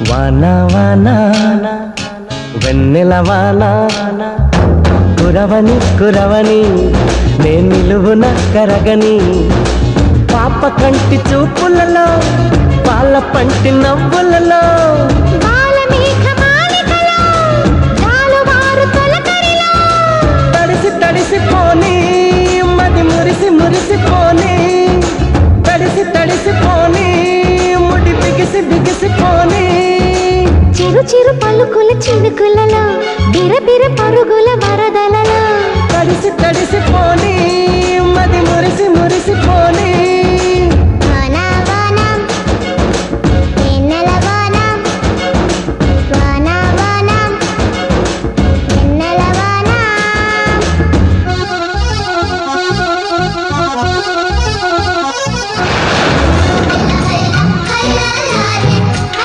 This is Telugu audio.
వాన వాన వెన్నెల వాన కురవని కురవని నే నిలువున కరగని పాప కంటి చూపులలో పాల పంటి నవ్వులలో తడిసి తడిసిపోని మది మురిసి మురిసిపోని తడిసి తడిసిపోని ముడి బిగిసి బిగిసిపోని చిరు చిరు పలుకుల చినుకులలో బిర బిర పరుగుల వరదలలో తడిసి తడిసిపోని